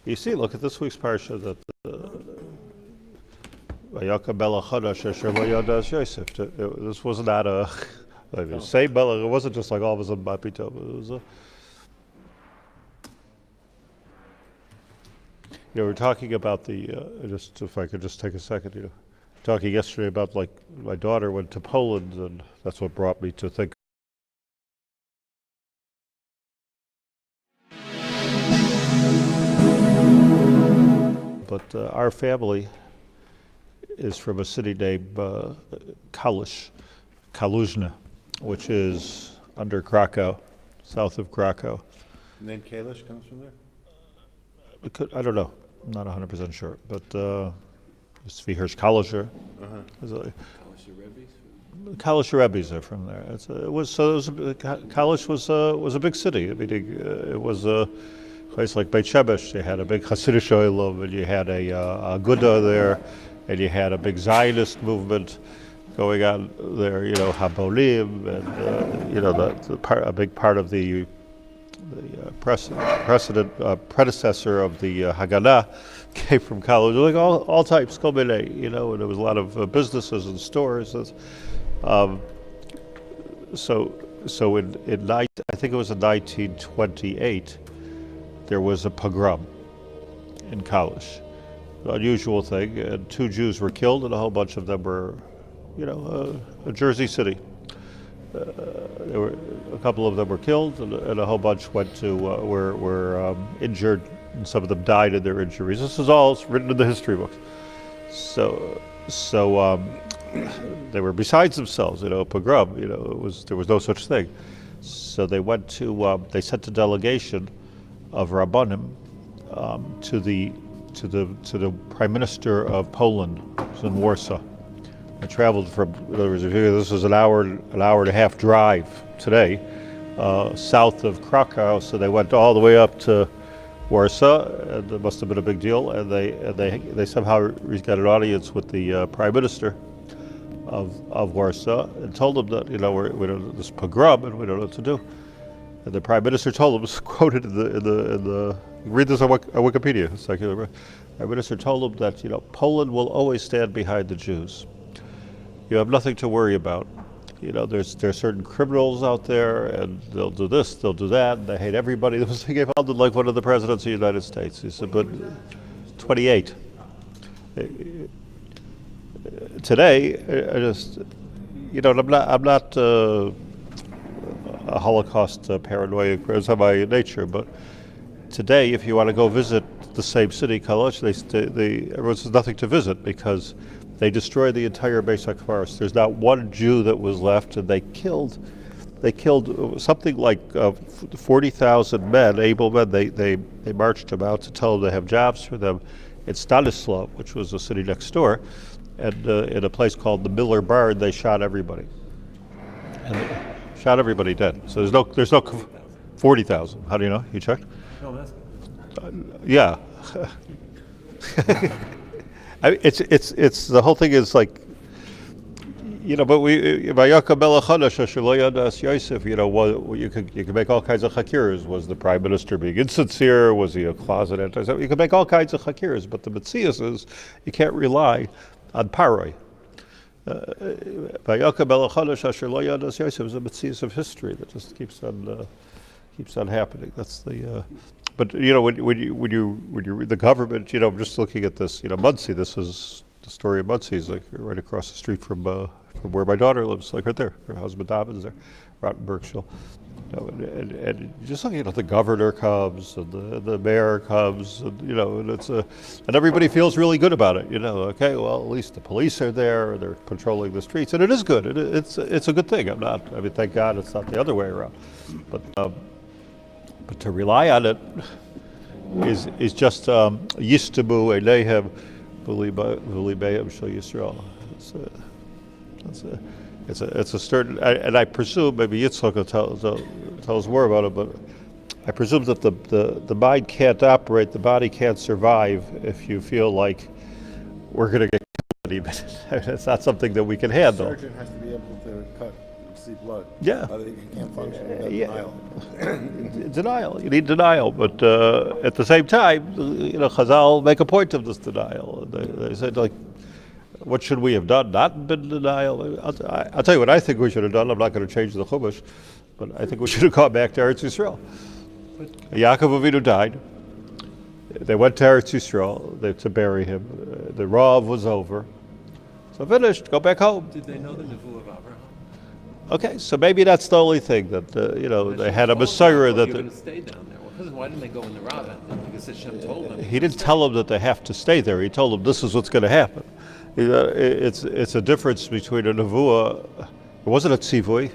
You see, look at this week's parsha that this was not a same Bella. It wasn't just like all of a sudden Bapito. It was we're talking about the just if I could just take a second, talking yesterday about like my daughter went to Poland, and that's what brought me to think. But our family is from a city named Kaluzhna, which is under Krakow, south of Krakow. And then Kalish comes from there? I don't know. I'm not 100% sure. But Svihir's Kalisher. Kalisher Rebbe's are from there. Kalish was a big city. I mean, it was a place like Beit Shemesh. They had a big Hasidic oilum, and you had a Aguda there, and you had a big Zionist movement going on there. Habolim, and a big part of the predecessor of the Haganah came from college. Like all types, and there was a lot of businesses and stores. So in I think it was in 1928, there was a pogrom in Kalish, an unusual thing, and 2 Jews were killed, and a whole bunch of them were, a Jersey city. There were a couple of them were killed, and a whole bunch went to were injured, and some of them died in their injuries. This is all written in the history books. So they were besides themselves. Pogrom. There was no such thing. So they went to they sent a delegation of Rabbanim to the Prime Minister of Poland, who was in Warsaw. I traveled from, in other words, this was an hour and a half drive today, south of Krakow. So they went all the way up to Warsaw, and it must have been a big deal. And they somehow got an audience with the Prime Minister of Warsaw, and told them that we don't this pogrom and we don't know what to do. And the Prime Minister told them, quoted in the read this on Wikipedia. The Prime Minister told them that Poland will always stand behind the Jews. You have nothing to worry about. There's certain criminals out there, and they'll do this, they'll do that, and they hate everybody. He gave out like one of the presidents of the United States. He said, but 28. Today, I just, I'm not a Holocaust paranoia because of my nature, but today, if you want to go visit the same city, Kalish, everyone says nothing to visit because they destroyed the entire Beis HaKvaros. There's not one Jew that was left, and they killed something like 40,000 men, able men. They marched them out to tell them they have jobs for them in Stanislav, which was a city next door, and in a place called the Miller Barn, they shot everybody. And they shot everybody dead. So there's no 40,000. How do you know? You checked? No, that's yeah. It's the whole thing is like, but you can make all kinds of chakiras. Was the Prime Minister being insincere? Was he a closet anti-Semite? You can make all kinds of chakiras, but the Metzias is you can't rely on paroi. Is the Metzias of history that just keeps on happening. That's the. But when you read the government, I'm just looking at this. Monsey. This is the story of Monsey. Is like right across the street from where my daughter lives, like right there. Her husband David's there, Rottenbergshire. And just looking at the governor comes and the mayor comes, and and everybody feels really good about it. Okay, well at least the police are there. They're patrolling the streets, and it is good. It's a good thing. Thank God it's not the other way around. But to rely on it is just yistabu eleihem v'libeim shel Yisrael. It's a certain, and I presume maybe Yitzchak will tell us more about it, but I presume that the mind can't operate, the body can't survive if you feel like we're going to get killed any minute. It's not something that we can handle. The surgeon has to be able to cut see blood. Yeah. You can't function without Yeah. denial. Denial. You need denial, but at the same time, Chazal make a point of this denial. They said, like, what should we have done? Not been in denial. I'll tell you what I think we should have done. I'm not going to change the Chumash, but I think we should have gone back to Eretz Yisrael. Yaakov Avinu died. They went to Eretz Yisrael to bury him. The Rav was over. So finished, go back home. Did they know the Nevuah of Abraham? Okay, so maybe that's the only thing that, they had a Messiah that... You're going to stay down there. Well, why didn't they go in the Rabbah? Because Hashem told them. He didn't tell them that they have to stay there. He told them this is what's going to happen. It's a difference between a Nevuah. It wasn't a tzivui.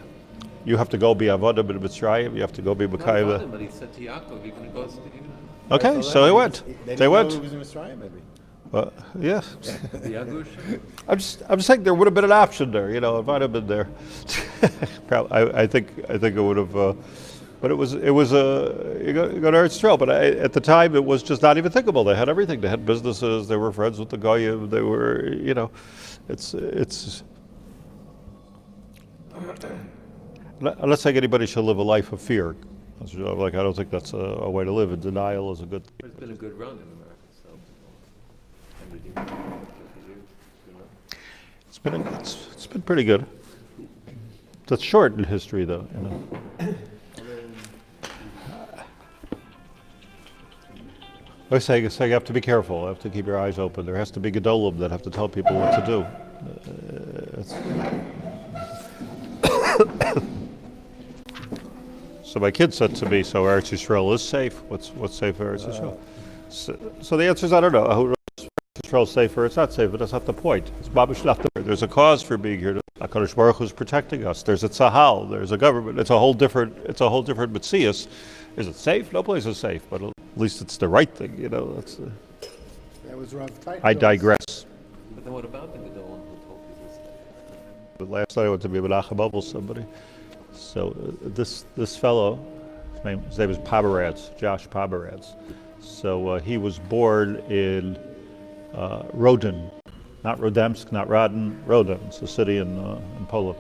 You have to go be avodim in Mitzrayim. You have to go be Mekayim. But he said to Yaakov, you're going to go... Okay, so they went. They went. It was in Mitzrayim, maybe. Yeah. The Yagush? I'm just saying there would have been an option there. It might have been there. I think it would have. But it was you go to Eretz Yisrael. But at the time it was just not even thinkable. They had everything. They had businesses. They were friends with the goyim. They were it's. I'm not saying anybody should live a life of fear. Like I don't think that's a way to live. And denial is a good thing. It's been a good run in America. It's been pretty good. It's short in history, though. I say you have to be careful. You have to keep your eyes open. There has to be gedolim that have to tell people what to do. So my kid said to me, "So Eretz Yisrael is safe? What's safe for Eretz Yisrael?" So the answer is I don't know. Israel's safe or it's not safe, but that's not the point. It's babish not the point. There's a cause for being here. HaKadosh Baruch Hu is protecting us. There's a tzahal. There's a government. It's a whole different metzias. Is it safe? No place is safe, but at least it's the right thing. That's. That was Rav Tight. I digress. But then what about the Gedolim who told you this? But last night I went to be Menachem Abel somebody. So this fellow, his name is Pomeranz, Josh Pomeranz. So he was born in Rodin, not Rodemsk, not Rodin, Rodin. It's a city in Poland,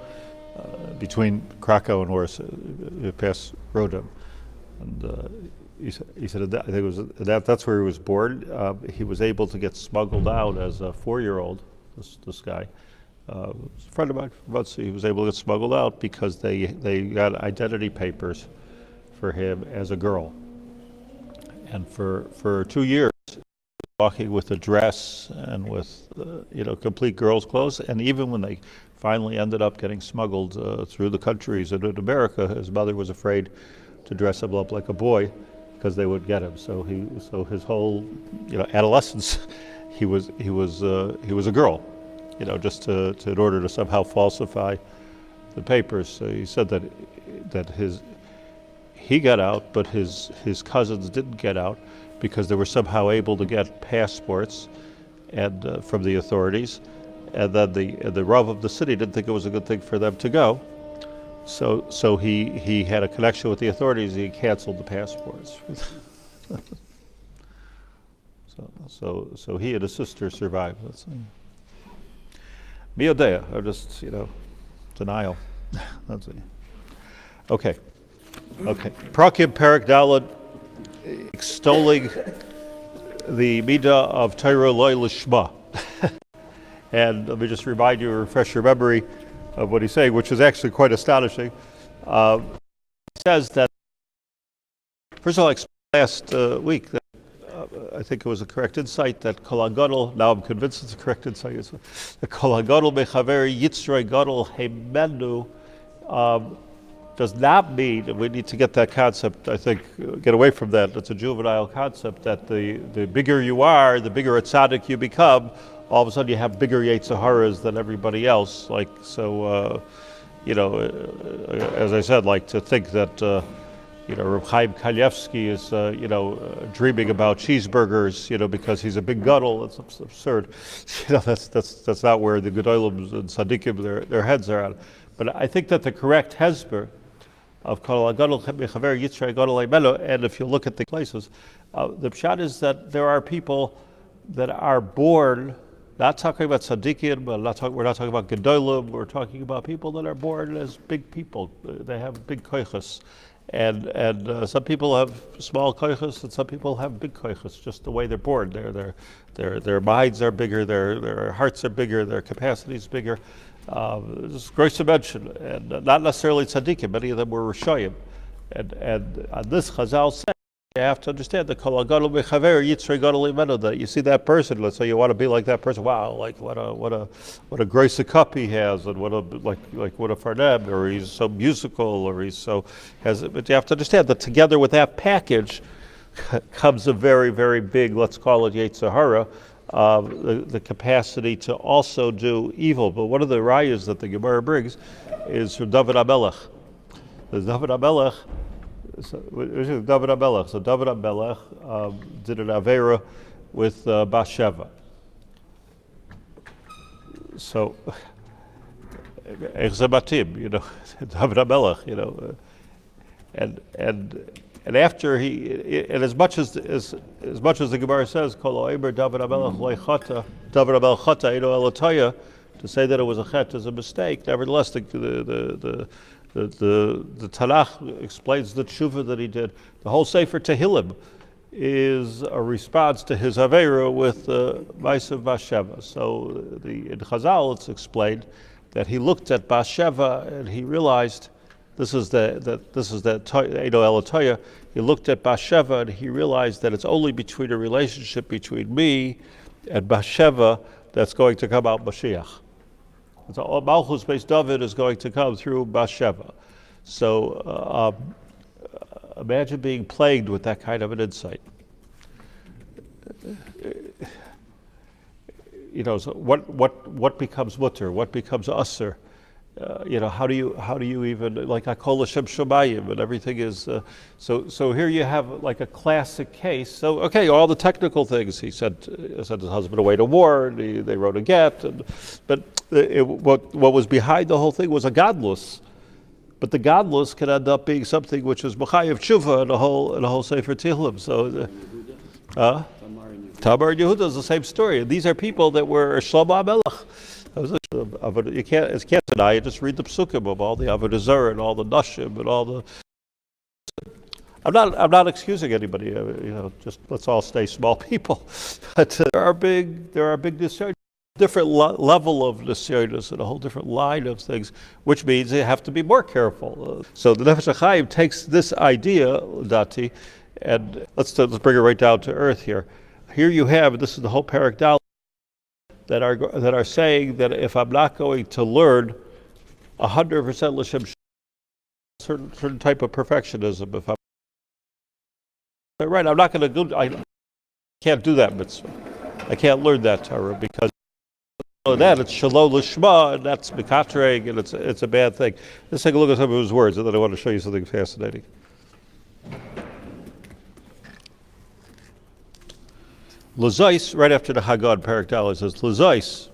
between Krakow and Warsaw, past Rodin. And he said that, I think it was that's where he was born. He was able to get smuggled out as a 4-year-old. This guy, a friend of mine from Monsey, he was able to get smuggled out because they got identity papers for him as a girl, and for 2 years. Walking with a dress and with complete girls' clothes, and even when they finally ended up getting smuggled through the countries and in America, his mother was afraid to dress him up like a boy because they would get him. So his whole adolescence, he was a girl, just in order to somehow falsify the papers. So he said that he got out, but his cousins didn't get out, because they were somehow able to get passports and from the authorities, and then the Rav of the city didn't think it was a good thing for them to go, so he had a connection with the authorities. He canceled the passports. so he and his sister survived. That's Miodea, or just denial. That's it. Okay. Perakim Perak Dalad, extolling the midah of Torah Lishma. And let me just remind you, refresh your memory of what he's saying, which is actually quite astonishing. He says that, first of all, I explained last week that I think it was a correct insight that Kollel Gadol, now I'm convinced it's a correct insight, the Kollel Gadol mechaver yitzrei gadol heimenu, does not mean, and we need to get that concept, I think, get away from that. It's a juvenile concept that the bigger you are, the bigger a tzaddik you become, all of a sudden you have bigger Yetzer than everybody else. As I said, like to think that, Reb Chaim is, dreaming about cheeseburgers, because he's a big gadol. It's absurd. That's not where the gedolim and tzaddikim, their heads are at. But I think that the correct hesber of Kollel Gadol Mechaver Yitzrei Gadol Eimenu, and if you look at the places, the pshat is that there are people that are born Not talking about tzaddikim, we're not talking about gedolim. We're talking about people that are born as big people. They have big koiches, and some people have small koiches, and some people have big koiches. Just the way they're born, their minds are bigger, their hearts are bigger, their capacity is bigger. It's gross dimension, and not necessarily tzaddikim. Many of them were rishayim, and on this Chazal said, you have to understand that you see that person. Let's say you want to be like that person. Wow, like what a grace of cup he has, and what a farneb, or he's so musical, or he's so has. But you have to understand that together with that package comes a very, very big, let's call it Yetzer Hara, the capacity to also do evil. But one of the rayas that the Gemara brings is from David HaMelech. There's David HaMelech. So David HaMelech. So David HaMelech did an avera with Bathsheba. So David HaMelech, and after and as much as the Gemara says, Kol Oimer David HaMelech loichata, David HaMelech chata eino elatoya, to say that it was a chet is a mistake. Nevertheless, the Tanakh explains the tshuva that he did. The whole sefer Tehillim is a response to his avera with Ma'asav Bathsheba. So in Chazal it's explained that he looked at Bathsheba and he realized this is that Eino Elatoya. He looked at Bathsheba and he realized that it's only between a relationship between me and Bathsheba that's going to come out Mashiach. So Malchus Beis David is going to come through Bathsheba. So imagine being plagued with that kind of an insight. So what becomes mutter? What becomes usser? How do you even, like Kol Hashem Shamayim, and everything is so here you have like a classic case. So okay, all the technical things, he sent his husband away to war, and they wrote a get, but what was behind the whole thing was a godless. But the godless can end up being something which is Machayev Tshuva and the whole Sefer Tehillim. So Tamar and Yehuda is the same story. And these are people that were Shlomo HaMelech. You can't deny it. Just read the psukim of all the Avodah Zarah and all the Nashim and all the. I'm not excusing anybody. Just let's all stay small people. But there are big discernments, different level of nisyonos and a whole different line of things, which means you have to be more careful. So the Nefesh Hachaim takes this idea, Dati, and let's bring it right down to earth here. Here you have, this is the whole Parak Dal, that are saying that if I'm not going to learn 100% l'shem certain type of perfectionism, if I'm right, I'm not going to go. I can't do that mitzvah. I can't learn that Torah because of that it's shalom lishma, and that's mikatreg, and it's a bad thing. Let's take a look at some of his words, and then I want to show you something fascinating. L'zais, right after the Haggadah, Parak Dal, it says, L'zais.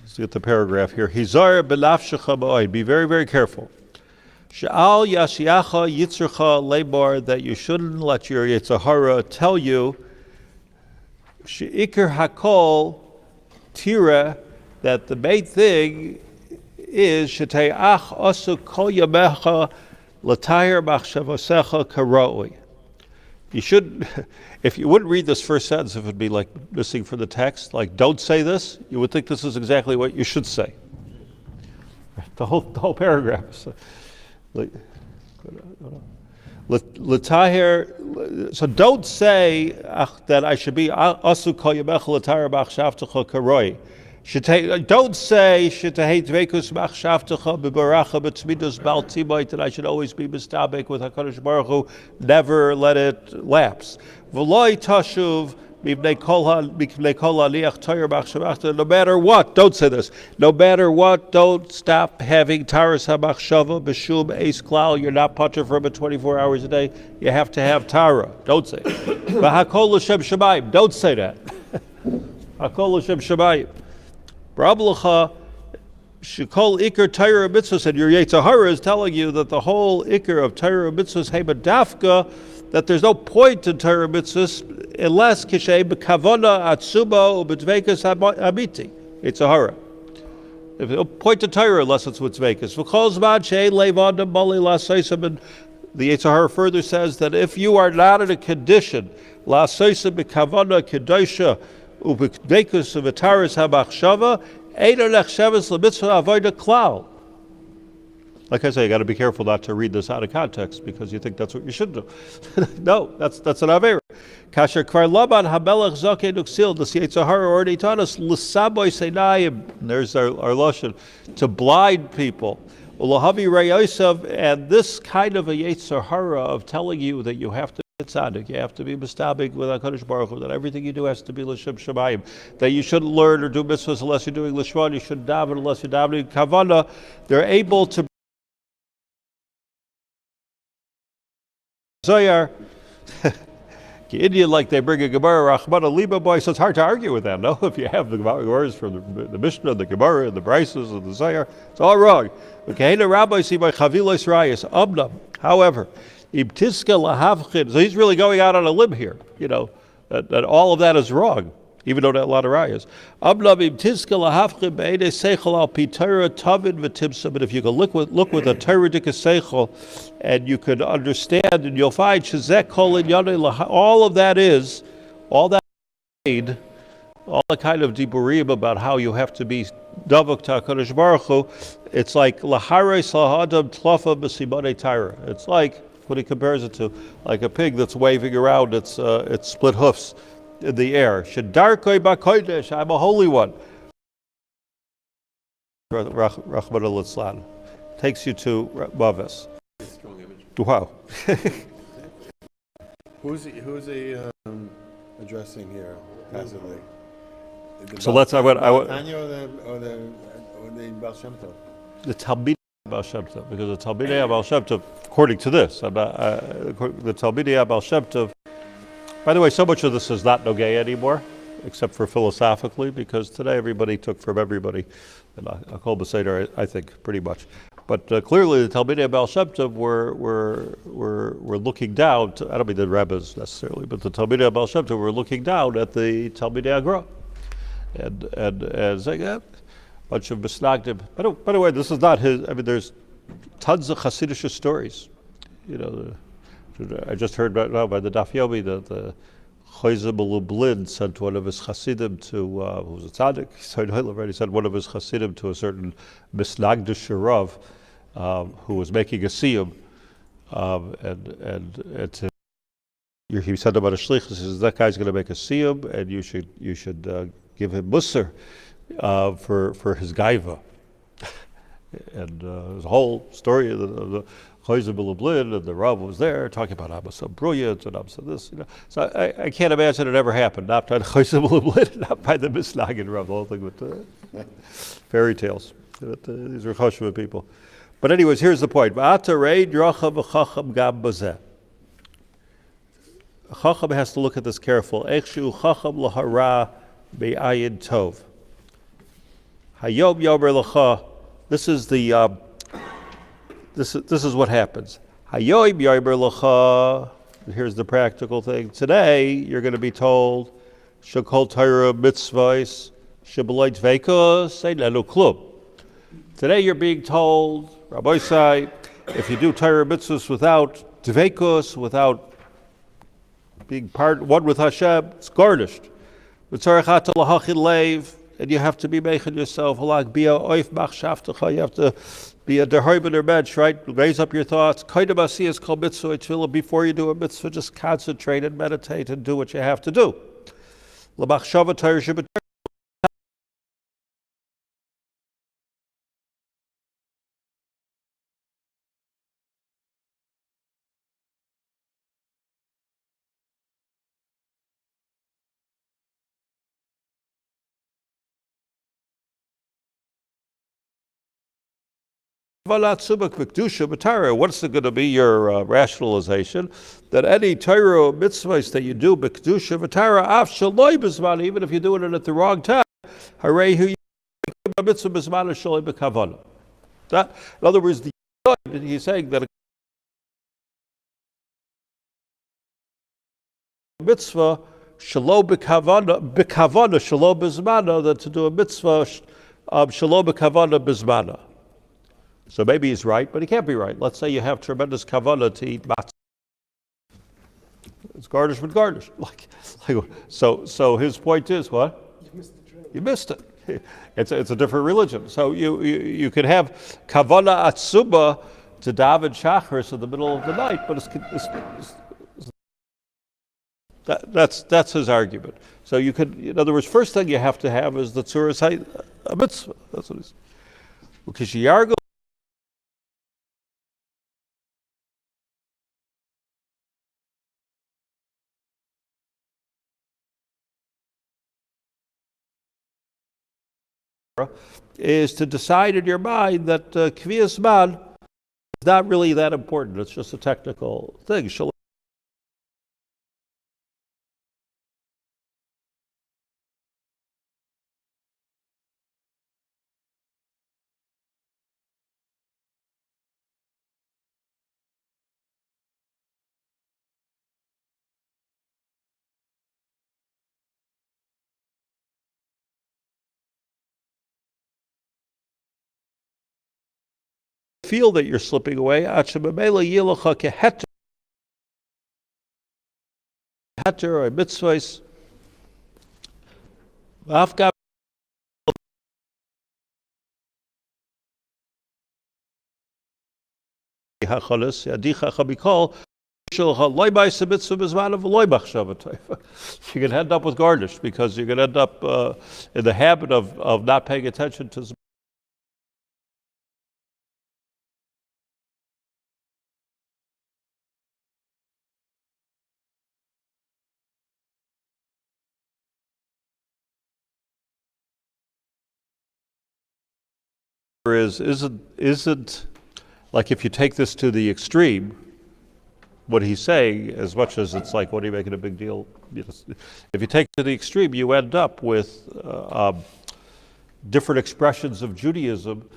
Let's get the paragraph here. Hizar b'nafshecha ba'oid. Be very, very careful. Sha'al yashiacha yitzrecha lebar, that you shouldn't let your Yetzer Hara tell you, she'ikar hakol tira, that the main thing is shetei ach osu kol yamecha l'tayir machshavosecha karoi. You should, if you wouldn't read this first sentence, if it'd be like missing from the text, like don't say this, you would think this is exactly what you should say. The whole paragraph. So don't say that I should be asu kol yamech l'tayir machshavtecha karoi. Don't say that I should always be mistabek with HaKadosh Baruch Hu, never let it lapse. No matter what, don't say this. No matter what, don't stop having Taras HaMachshava b'shum eis klal. You're not patur from it 24 hours a day. You have to have Tara. Don't say it. V'hakol l'shem shamayim. Don't say that. Hakol l'shem shamayim. Brablacha shekol ikar Torah mitzvahs, and your Yetzer Hara is telling you that the whole ikar of Torah mitzvahs hema dafka, that there's no point in Torah mitzvahs unless kishay b'kavona atsuba u'b'dveikus amiti. It's a hara. If you point to Torah, unless it's with dveikus. V'kol zman she'ein leivon bali la'soisam. And the Yetzer Hara further says that if you are not in a condition la'soisam b'kavona kedosha u'b'dveikus u'v'taras habachshava, ein nechshavas l'mitzvah avoda klal. Like I say, you got to be careful not to read this out of context because you think that's what you should do. No, that's an avera. Kasher kvar laban hamelech zakei nuksil. The Yetzer Hara already taught us l'saboy seinayim. There's our lashon, to blind people. Ulahavi reyosav, and this kind of a Yetzer Hara of telling you that you have to be tzaddik, you have to be mistabik with HaKadosh Baruch Hu, that everything you do has to be l'shem shamayim, that you shouldn't learn or do mitzvahs unless you're doing lishma, you shouldn't daven unless you're davening kavana. They're able to Zoyar, Indian, like they bring a Gemara, Rachmana Liba boy, so it's hard to argue with them, no? If you have the Gemaras from the Mishnah, the Gemara, and the Brises, and the Zoyar, it's all wrong. However, so he's really going out on a limb here, that all of that is wrong, even though there are a lot of rayas. But if you can look with a Torah seichel, and you could understand, and you'll find all of that is, all that made, all the kind of diburim about how you have to be davuk to HaKadosh Baruch Hu. It's like lahares lahadam tlafa b'simone Torah. It's like what he compares it to, like a pig that's waving around its split hoofs in the air. Shedarkoi b'kodesh, I'm a holy one. Rachmana litzlan takes you to Mavis. Strong image. Wow. Who's he addressing here passively? So let's. I would. Tanya or the Baal Shem Tov? The Talmidei Baal Shem Tov, because the Talmidei Baal Shem Tov, according to this, the Talmidei Baal Shem Tov. By the way, so much of this is not nogay anymore, except for philosophically, because today everybody took from everybody, and acclaimed Seder, I think, pretty much. But clearly, the Talmidei Baal Shem Tov were looking down. I don't mean the Rebbes necessarily, but the Talmidei Baal Shem Tov were looking down at the Talmidei Agra, and saying, a bunch of misnagdim. By the way, this is not his. I mean, there's tons of Hasidic stories. I just heard by the Daf Yomi that the Chayzim Lublin sent one of his Hasidim to, who was a tzaddik, he sent one of his Hasidim to a certain misnagdish Rav who was making a siyum, he sent him on a shlich. He says, that guy's going to make a siyum, and you should give him musar for his gaiva. And there's a whole story of the Chayzim Lublin, and the Rav was there talking about I'm so brilliant and I'm so this, So I can't imagine it ever happened, not by the Chayzim Lublin, not by the misnagin Rav, the whole thing with fairy tales. These are chashuva people. But anyways, here's the point. A chacham has to look at this careful. Echshu chacham lahara be'ayin tov. Hayom yomer l'cha. This is the this is what happens. Hayom yomer l'cha. Here's the practical thing. Today you're going to be told shekol Torah mitzvos shebeloi dveikos einenu klum. Today you're being told, Rabbi Say, if you do Torah mitzvahs without dveikos, without being one with Hashem, it's garnished. And you have to be making yourself, you have to be a derhoibiner mensch, right? Raise up your thoughts. Is called mitzvah. Before you do a mitzvah, just concentrate and meditate and do what you have to do. What's it going to be your rationalization that any Torah mitzvahs that you do b'kedusha v'tara af shaloi b'zman, even if you're doing it at the wrong time, hooray who mitzvah b'zman shaloi b'kavana. In other words, he's saying that a mitzvah shelo b'kavana shelo b'zmana than to do a mitzvah shelo b'kavana b'zmana. So maybe he's right, but he can't be right. Let's say you have tremendous kavana to eat matzah. It's garnished with garnish. So his point is what? You missed it. It's a different religion. So you could have kavana atzuma to daven shacharis in the middle of the night, but that's his argument. So you could, in other words, first thing you have to have is the tzuras mitzvah. That's what he's. Because yargo. Is to decide in your mind that kviyas man is not really that important. It's just a technical thing. Feel that you're slipping away. Heter or mitzvahs. You can end up with garnish because you can end up in the habit of not paying attention to. Isn't like if you take this to the extreme, what he's saying, as much as it's like, what are you making a big deal? If you take it to the extreme, you end up with different expressions of Judaism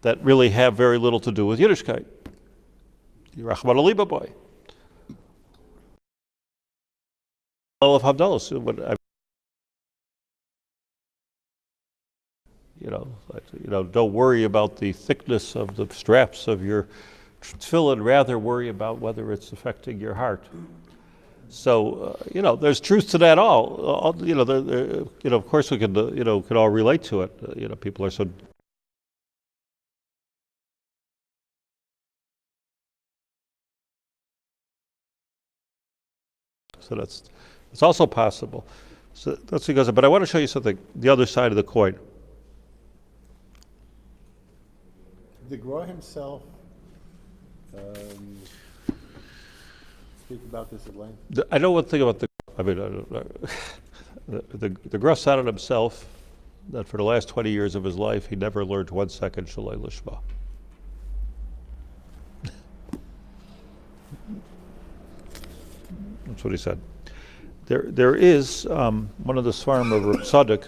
that really have very little to do with Yiddishkeit. Rachman Aliba boy. Of Havdalah. Don't worry about the thickness of the straps of your tefillin, rather worry about whether it's affecting your heart. So, there's truth to that all. Of course we could all relate to it. People are so. So it's also possible. So that's what he goes. But I want to show you something, the other side of the coin. The Gra himself speak about this at length. I know one thing about the Gra said on himself that for the last 20 years of his life he never learned 1 second Shalei Lishma. That's what he said. There is one of the Svarim of Reb Tzadok.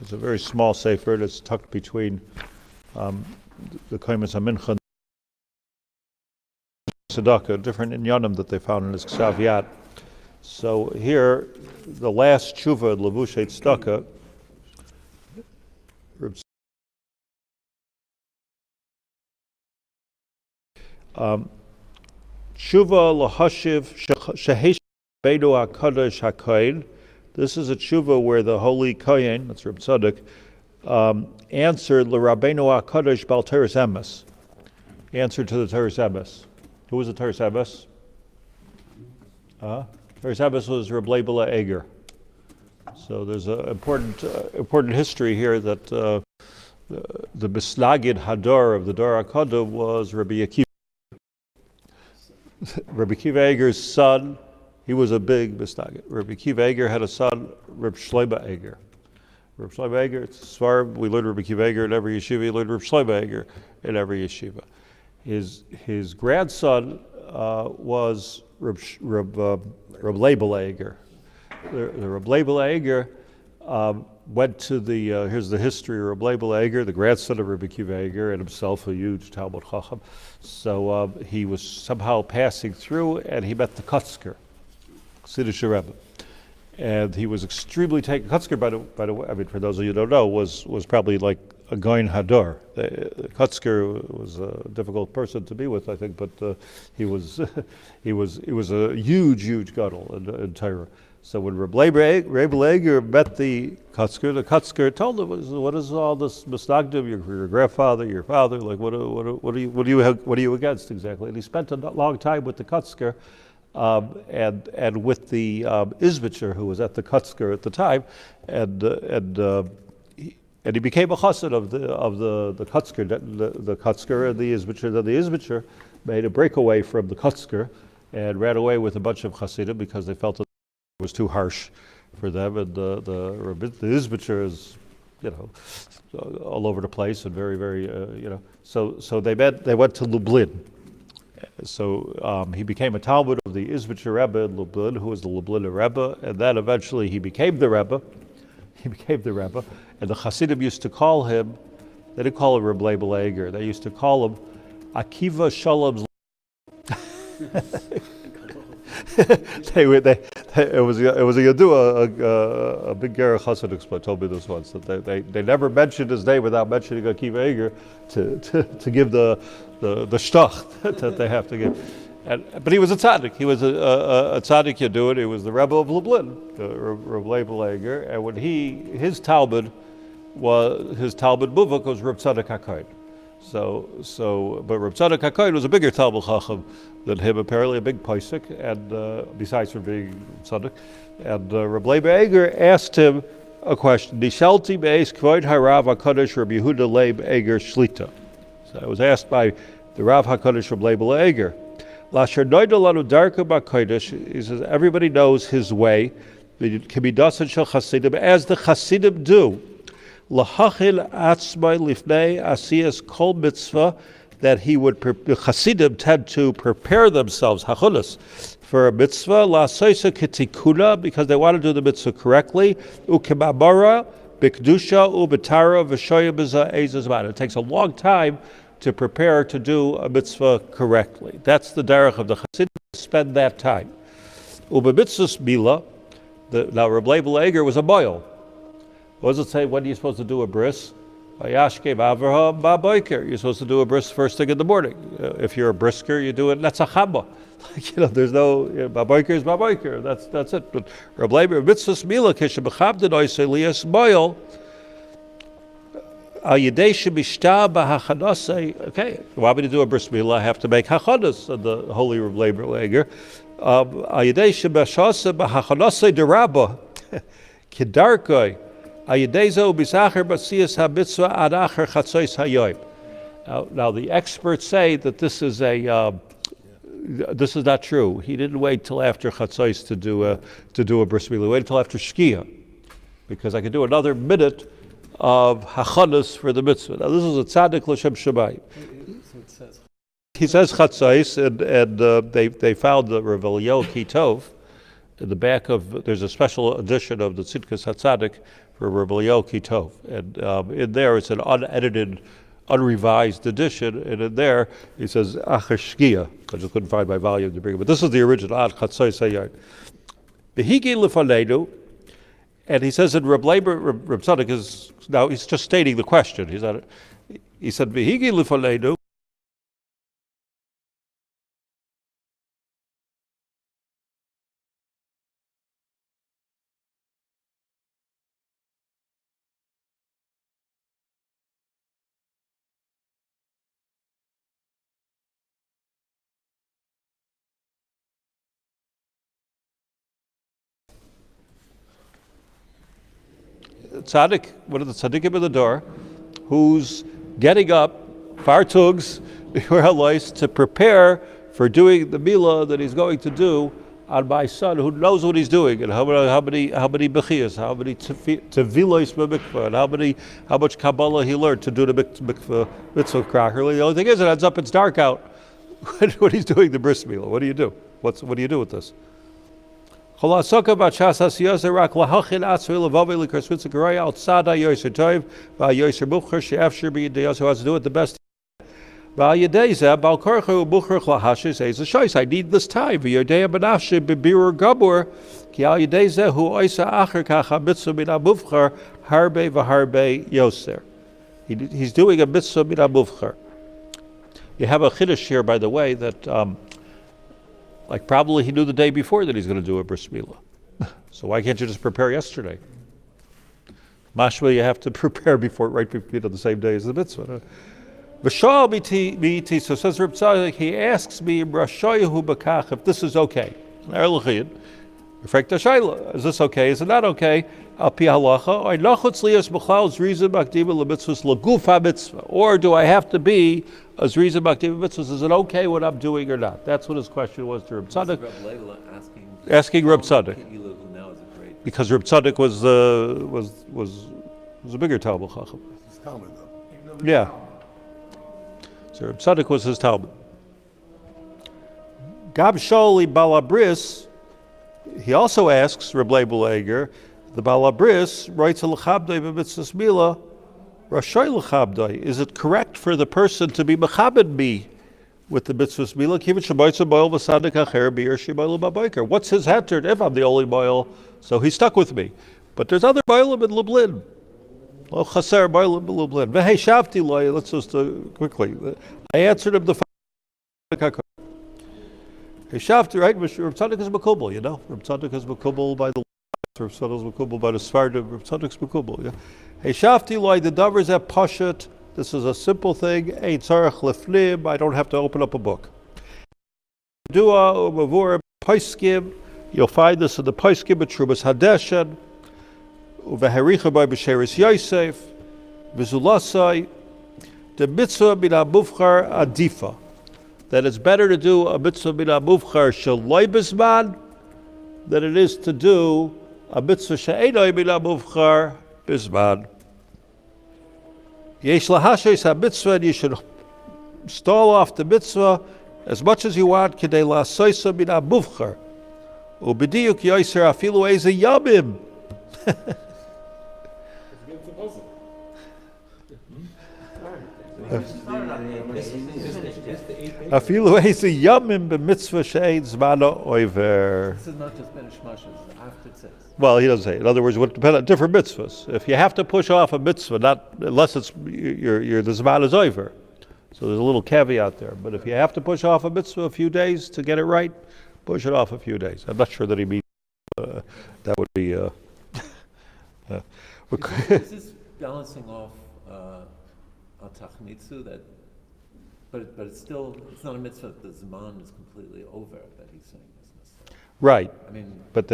It's a very small sefer that's tucked between the Kaimas HaMincha and Tzedakah, different inyanim that they found in his Ksav Yad. So here, the last tshuva, Levushay Tzedakah, tshuva lahashiv shehesh beinu hakadosh hakain. This is a tshuva where the holy kohen, that's Reb Tzadok, answered l'Rabbeinu HaKadosh Bal Teres Emes. Answered to the Teres Emes. Who was the Teres Emes? Teres Emes was Reb Leibele Eger. So there's an important history here that the Misnagid Hador of the Dor HaKadosh was Rabbi Yaakov. Rabbi Akiva Eger's son. He was a big Misnagid. Rabbi Akiva Eger had a son, Reb Shlomo Eger. Reb Shlomo Eger, it's Svarim, we learned Rabbi Akiva Eger in every yeshiva, we learned Reb Shlomo Eger in every yeshiva. His grandson was Reb Leibele Eger. The Reb Leibele Eger went to the, here's the history of Reb Leibel Eger, the grandson of Rabbi Akiva Eger, and himself a huge Talmud Chacham. So he was somehow passing through, and he met the Kutzker, Chassidish Rebbe. And he was extremely taken. Kutzker, by the way, I mean, for those of you who don't know, was probably like a Goin Hador. Kutzker was a difficult person to be with, I think, but he was he was a huge gadol in Torah. So when Reb Leibel Eger met the Kutzker told him, "What is all this misnagdim? Your grandfather, your father? Like, what are you against exactly?" And he spent a long time with the Kutzker. And with the Izvitcher, who was at the Kutzker at the time, and he became a chassid of the Kutzker. The Kutzker and the Izvitcher. Then the Izvitcher made a breakaway from the Kutzker and ran away with a bunch of chassidim because they felt that it was too harsh for them. And the Izvitcher is, all over the place and very, So they went to Lublin. So he became a Talmud of the Izvitcher Rebbe in Lublin, who was the Lubliner Rebbe, and then eventually he became the Rebbe. And the Hasidim used to call him, they didn't call him Reb Leibel Eger, they used to call him Akiva Shalom's. It was a Yadua, a big Gerach Hasidic told me this once, that they never mentioned his name without mentioning Akiva Eger to give the shtach that they have to give. But he was a tzaddik. He was a tzaddik Yadua. He was the Rebbe of Lublin, Reb Leibel Eger, and when his Talmud Muvak was Reb Tzadok HaKohen. But Reb Tzadok HaKohen was a bigger Talmud Chacham than him, apparently a big Paisik, and besides from being Tzadok. And Reb Leibel Eger asked him a question. Nishalti be'es kvoid harav HaKadosh Reb Yehuda Leib Eger Shlita. So I was asked by the Rav HaKadosh Reb Leibel Eger. Lasher noida lanu darka ba'kodesh. He says everybody knows his way. It can be dasan shel Chasidim, as the Chasidim do. Lahachil atzmai lifnei asiyas kol mitzvah, that he would, the Chasidim tend to prepare themselves, hachulas, for a mitzvah, la'asoisa ketikuna, because they want to do the mitzvah correctly, ukemamara, bikdusha, ubetara, v'shoya b'za ezazman. It takes a long time to prepare to do a mitzvah correctly. That's the derech of the Chasidim, spend that time. Ubemitzvahs mila, now Reb Leibel Eger was a boil. What does it say? When are you supposed to do a bris? You're supposed to do a bris first thing in the morning. If you're a brisker, you do it netzachamba. There's no baboiker is baboiker. That's it. But Reb Leibel mitzvahs mila kishabachabden oiselias boil. Okay, you want me to do a bris milah? I have to make hachanas of the holy Reb Leibel Eger. Kidarkoi. Now the experts say that this is not true. He didn't wait till after Chatzos to do a bris milah. He waited till after Shkia, because I could do another minute of hachanas for the mitzvah. Now this is a tzaddik l'shem shamayim. He says Chatzos, and they found the Rav Eliyahu Kitov in the back of. There's a special edition of the Tzidkas HaTzadik for Rav Eliyahu Kitov, and in there it's an unedited, unrevised edition, and in there he says Acher Shkia. I just couldn't find my volume to bring it, but this is the original Ad Chatzos Hayard. Behigi lefaneinu, and he says in Reb Tzadok is now he's just stating the question. He said Behigi lefaneinu. Tzaddik, one of the tzaddikim in the door, who's getting up, fartugs, to prepare for doing the milah that he's going to do on my son, who knows what he's doing, and how many bechiyas, how many tevilos b'mikvah, and how much Kabbalah he learned to do the mitzvah cracker. The only thing is, it ends up it's dark out when he's doing the bris milah. What do you do? What do you do with this? Cholasaka b'chas hasiyasa rak lahachin atzvi levavi l'karsvitza garaya outside ha'yoser toiv v'ha'yoser bucher she'efsher b'yideyos who has to do it the best. V'ha'yideyza b'al korchu bucher chlahashis eiz a I need this time. V'yodea b'nafshi b'birur gabur ki al yideyza hu oisa acher kach ha'mitzvah min ha'muvcher harbe v'harbe yoser. He's doing a mitzvah min ha'muvcher. You have a chiddush here, by the way, that like probably he knew the day before that he's going to do a bris milah. So why can't you just prepare yesterday? Mashma, you have to prepare before, right before the same day as the mitzvah. V'shal miti, so says Reb Tzadok, he asks me, if this is okay. Is this okay? Is it not okay? Or do I have to be as reason makdiva mitzvahs? Is it okay what I'm doing or not? That's what his question was to Reb Tzadok. Asking Reb Tzadok, because Reb Tzadok was a bigger Talmud Chacham. It's Talmud, though. Yeah. So Reb Tzadok was his Talmud. Gab Sholi Balabris. He also asks Reb Leibel Eger, the Balabris writes a l'chabdai b'mitzvahs milah, rashay l'chabdai. Is it correct for the person to be mechabed me with the mitzvahs milah? Kivit shabaytza boil v'sadik acher b'yer shibaylu b'bayker. What's his heter if I'm the only boil? So he's stuck with me. But there's other boilim in Lublin. Lo chaser boilim in Lublin. V'hei shavti loy. Let's just quickly. I answered him the Shafti, right? Reb Tzadok is Makubal, you know? Reb Tzadok is Makubal by the Reb Tzadok is Makubal by the Svardim. Reb Tzadok is Makubal, yeah? Hey, Shafti, like the Davers at Pashat, this is a simple thing. Ein tzarech lefnim, I don't have to open up a book. Dua, Umavur, Paiskim, you'll find this in the Paiskim, at Trubas Hadeshen, Uvehericha by B'Sheris Yosef, Vizulasai, the mitzvah min ha'muvchar adifa. That it's better to do a mitzvah min ha'muvchar shaloi bizman than it is to do a mitzvah she'enoi min ha'muvchar bizman. Yesh lahashes ha'mitzvah, and you should stall off the mitzvah as much as you want, k'dei la'asoisa min ha'muvchar. Ubediyuk yoiser afilu eze yamim. Afilu eze yamim b'mitzvah she'ein zmano oiver. This is not just Ben Shmashas, after it says. Well, he doesn't say. In other words, it would depend on different mitzvahs. If you have to push off a mitzvah, not unless it's your the zman is over. So there's a little caveat there. But if you have to push off a mitzvah a few days to get it right, push it off a few days. I'm not sure that he means that would be. Is this balancing off a tachmitzu that? But it's still, it's not a mitzvah that the Zman is completely over, that he's saying this. Right. I mean, but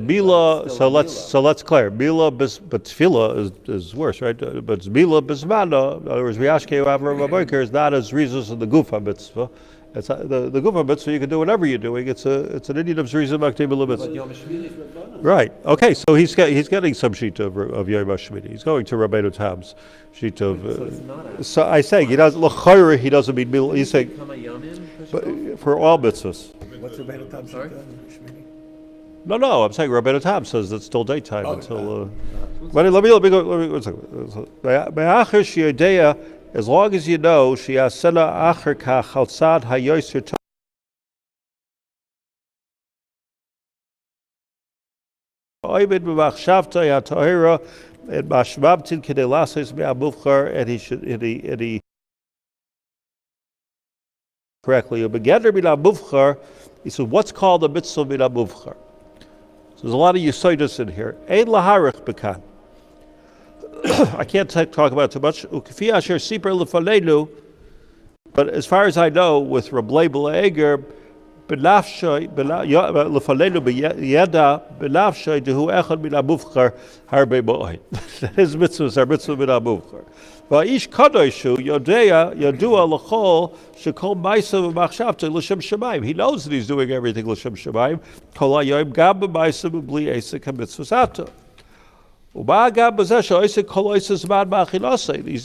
Mila, so let's clear. Mila, but tefillah is worse, right? But Mila bismana, in other words, Riashke Avram is not as reasons in the Gufa mitzvah. It's the Gufa mitzvah. You can do whatever you're doing. It's an Indian of Zrizim Aktiv mitzvah. Right. Okay. So he's getting some sheet of Yom HaShmini. He's going to Rabbeinu Tam's sheet of. So I say he doesn't look he doesn't mean Mila. He's saying for all mitzvahs. What's Rabbeinu Tam's sheet? No, I'm saying Rabbeinu Tam says it's still daytime until. Let me go. 1 second. As long as you know, she has sena acher kach outside hayoser to. Oibid b'machshavta yatahira and mashmabtin kedei lasos me'amuvchar, and he correctly. Begeder me'amuvchar. He said, what's called a mitzvah me'amuvchar? So there's a lot of yisoidus in here. Ein laharich bekan. I can't talk about it too much. But as far as I know, with Reb Leibel Eger, his mitzvahs are mitzvah min ha'muvchar. Va'ish kadoshu yodea yadua l'chol shekol ma'asav v'machshavta l'shem shemayim. He knows that he's doing everything l'shem shemayim. Kol ha'yom gam b'ma'asav b'bli esek ha'mitzvahs. He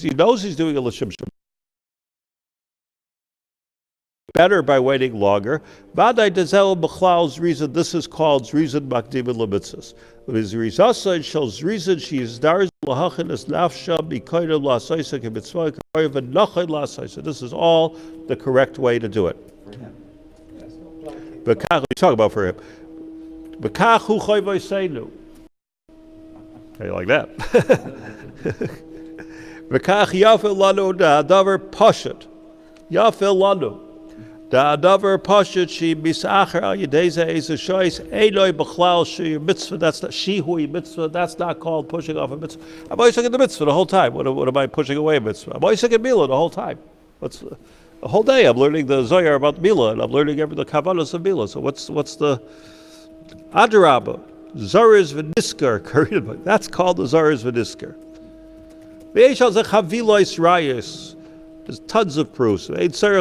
knows he's doing a l'shem shemayim. better by waiting longer. Vadai dezel b'chlal's reason. This is called reason makdim l'mitzvos. His rizasa shows reason she is darz lahachin es nafsha b'koydem la'asoisa k'mitzvah k'koyv v'nachid la'asoisa. This is all the correct way to do it. V'kach, we talk about for him. V'kach hu choyvay seinu. How you like that? V'kach yafil lanu da'adavar pashat. Yafil lanu. Da'adavar pashat she misacher al yedeza eza shoyis einoi b'chlal she mitzvah. That's not shihui mitzvah. That's not called pushing off a mitzvah. I'm always looking at the mitzvah the whole time. What am I pushing away a mitzvah? I'm always looking at Milah the whole time. The whole day I'm learning the Zohar about Milah, and I'm learning the Kavanas of Milah. So what's the Adarabah? Zoris v'niskar. That's called the Zoris v'niskar. There's tons of proofs. It's a bit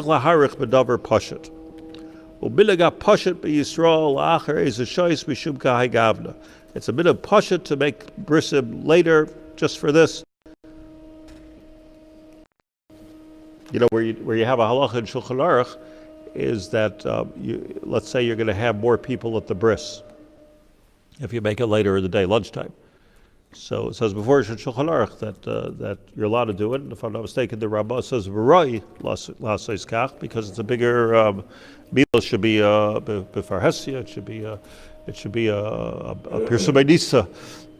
of pashat to make brisim later, just for this. You know, where you have a halacha in Shulchan Aruch is that let's say you're going to have more people at the bris if you make it later in the day, lunchtime. So it says before Shulchan Aruch that you're allowed to do it. And if I'm not mistaken, the Rabbah says v'roi l'asais kach, because it's a bigger meal. Should be b'farhesia. It should be a pirsumei nisa,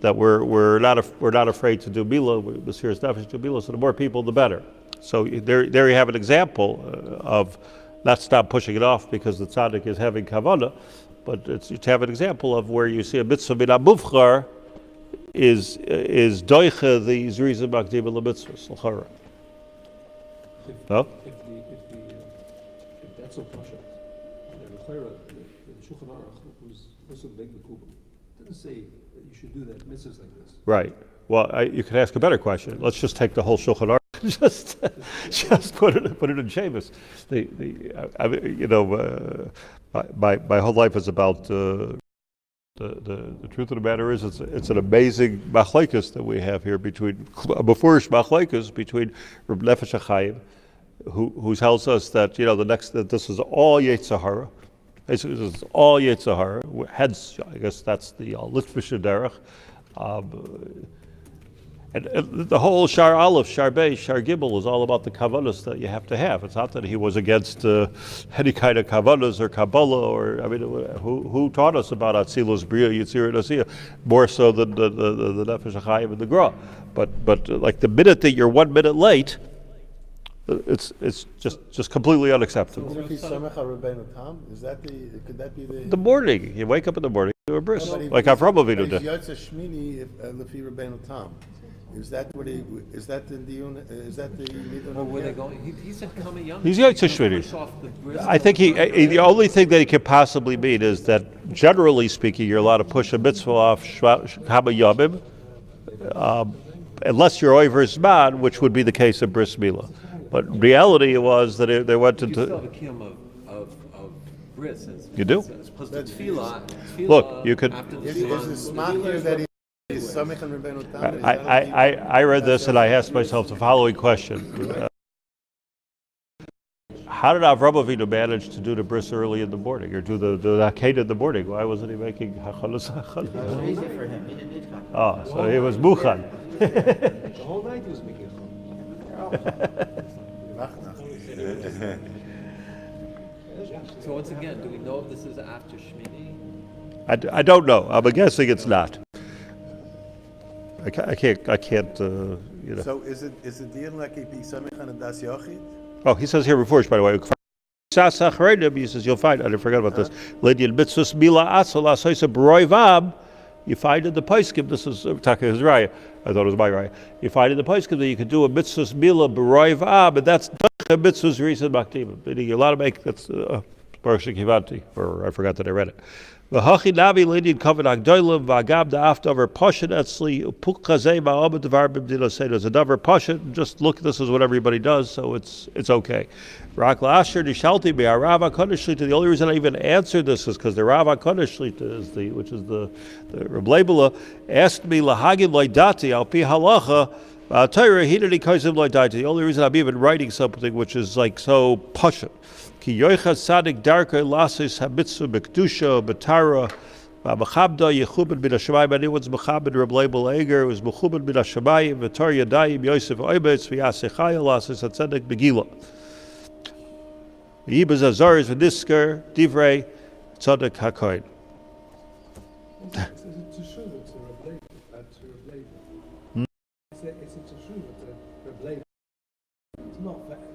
that we're not afraid to do milah. This here is nefesh to milah. So the more people, the better. So there you have an example of not stop pushing it off because the tzaddik is having kavanah, but it's to have an example of where you see a mitzvah min hamuvchar is doicha the zrizim makdim l'mitzvahs l'chara. No? If that's so pasha, the Shulchan Aruch was also big mekubal. Didn't say that you should do that mitzvahs like this. Right. Well, you could ask a better question. Let's just take the whole Shulchan Aruch. Just put it in Shemus. My whole life is about the truth of the matter is it's an amazing machlekes that we have here between before machlekes between Reb Nefesh Hachaim, who tells us that that this is all Yetzer Hara. This is all Yetzer Hara. Hence, I guess that's the Litvish derech. And the whole Shar Aleph, Shar Beis, Shar Gimel is all about the kavanas that you have to have. It's not that he was against any kind of kavanas or Kabbalah, or who taught us about Atzilus, Bria, Yitzir, and Asiya, more so than the Nefesh Hachaim and the Gra. But like the minute that you're 1 minute late, it's just completely unacceptable. Could that be the morning? You wake up in the morning, do a bris, like Avraham Avinu did. Is that what he? Is that the diun? Is that the? Or were they going? He said coming young. He's Yotze Shmini. I think the only thing that he could possibly mean is that, generally speaking, you're allowed to push a mitzvah off Kama Yomim, unless you're over Zman, which would be the case of Bris Milah. But reality was that they went into. You still have a kiyum of bris. You do. It's supposed to tefillah. Look, you could. Is the smart here that he? I read this and I asked myself the following question: how did Avraham Avinu manage to do the bris early in the morning, or do the acclaimed in the morning? Why wasn't he making hachanus? It was easy for him. He didn't need hachanus. Oh, so he was muchan. The whole night he was making So once again, do we know if this is after Shmini? I don't know. I'm guessing it's not. I can't. So is it deal like he be samich and das yochid? Oh, he says here before, by the way. He says you'll find. I forgot about this. Ledian mitzvahs mila atzala soisa b'roivam. You find in the Paiskim. This is Taka Hizraya. I thought it was my raya. You find in the Paiskim that you can do a mitzvahs mila b'roivam, and that's a mitzvahs reason makdim. Meaning you're allowed to make that's Baruch Shekivanti, or I forgot that I read it. V'hachi navi ledian kavan agdolim v'agam da'aftaver pashat etzli upukazei ma'amad devar b'mdina say there's a davar pashat. Just look, this is what everybody does, so it's okay. Rak la'asher nishalti be'arav HaKodesh Shlita. The only reason I even answered this is because the Rav HaKodesh Shlita which is the Reb Leibela, asked me lahagim loydati al pi halacha Torah hineni kaizim loydati. The only reason I'm even writing something which is like so pashat Ki yoichad sadik darkei lasis hamitzu b'kedusha b'tara b'machabda yechubed b'da shamayim. Anyone's mechabed Reb Label Eger was mechubed b'da shamayim v'tor yadayim Yosef oibetz v'yasechaya lasis hatzedek begila. Yibaz azariz v'nisker divrei tzedek hakoyin. It's a teshuvah to Reb Leib. It's a teshuvah to Reb Leib. It's not for everyone.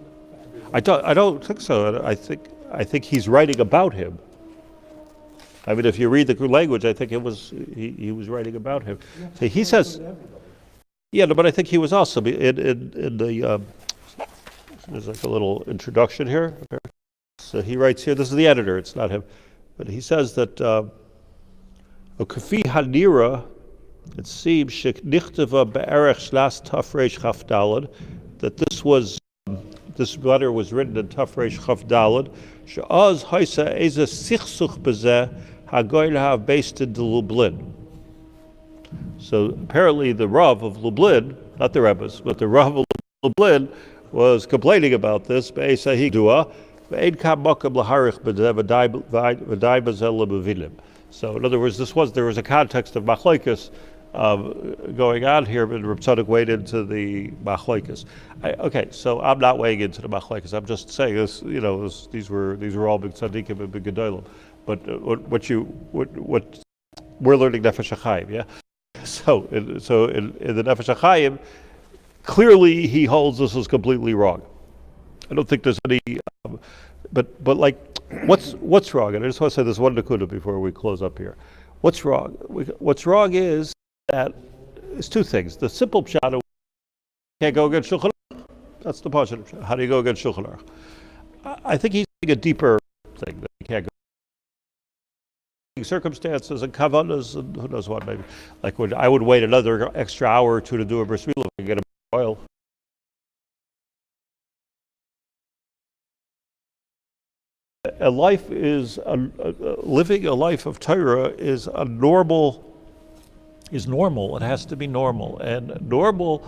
I don't think so. I think he's writing about him. I mean, if you read the language, I think it was he was writing about him. So he says, yeah, no, but I think he was also in the. There's like a little introduction here. So he writes here. This is the editor. It's not him, but he says that Kafi Hanira. It seems shenichtava be'erech shlas tafresh chafdalad, that this letter was written in tafresh chafdalad. She'az haisa eza sichsuch bezeh hagoy lahav based in Lublin. So apparently the Rav of Lublin, not the Rebbes, but the Rav of Lublin was complaining about this. So in other words, there was a context of machlokes going on here, but Reb Tzadok weighed into the machlokes. Okay, so I'm not weighing into the machlokes. I'm just saying this. These were all big tzaddikim and big gedolim. But what we're learning Nefesh Hachaim, yeah. So in the Nefesh Hachaim, clearly he holds this is completely wrong. I don't think there's any. But like, what's wrong? And I just want to say this one nakuda before we close up here. What's wrong? What's wrong is that it's two things. The simple pshat, can't go against Shulchan Aruch. That's the pshat. How do you go against Shulchan Aruch? I think he's saying a deeper thing that you can't go. Circumstances and kavanas and who knows what, maybe. Like I would wait another extra hour or two to do a bris milah and get a oil. A life is living a life of Torah is normal. It has to be normal, and normal.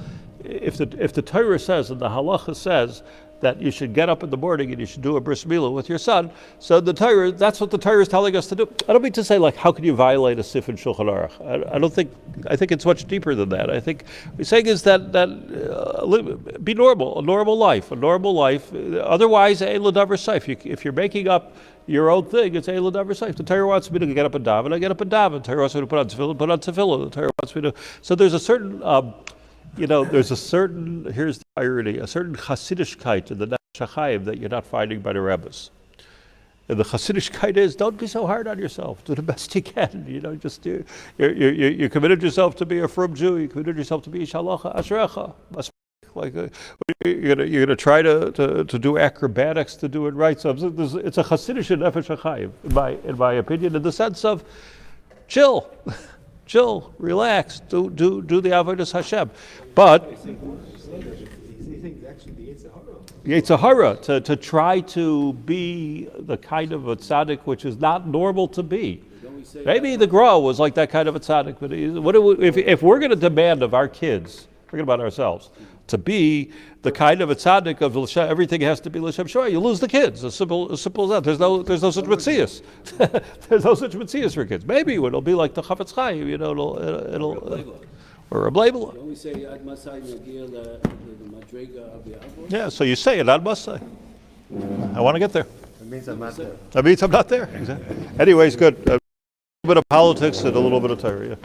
If the Torah says and the halacha says that you should get up in the morning and you should do a bris milah with your son, so the Torah, that's what the Torah is telling us to do. I don't mean to say like how can you violate a sif in Shulchan Aruch. I think it's much deeper than that. I think what we're saying is that be normal, a normal life. Otherwise, ein l'davar seif. If you're making up your own thing, it's ein l'davar seif. The Torah wants me to get up and daven, I get up and daven. The Torah wants me to put on tefillah, The Torah wants me to. So there's a certain. Here's the irony, a certain Chassidischkeit in the Nefesh Hachaim that you're not finding by the Rebbes. And the Chassidischkeit is, don't be so hard on yourself. Do the best you can. You committed yourself to be a frum Jew. You committed yourself to be Shalacha Ashrecha. Like you're going to try to do acrobatics to do it right. So it's a Chassidish Nefesh Hachaim, in my opinion, in the sense of chill, relax, do the avodas Hashem, but Yetzer hara to try to be the kind of a tzaddik which is not normal to be. Maybe the Gra was like that kind of a tzaddik, but if we're going to demand of our kids, forget about ourselves, to be the kind of a tzaddik of everything has to be l'shem shor, you lose the kids. As simple as that. There's no such mitzias. There's no such mitzias for kids. Maybe it'll be like the Chafetz Chaim, it'll or a label. Don't we say Ad Masai Nagir the Madrega of the Avos? Yeah, so you say it, Ad Masai. I want to get there. It means I'm not there. That means I'm not there. Exactly. Anyways, good. A little bit of politics and a little bit of Torah. Yeah.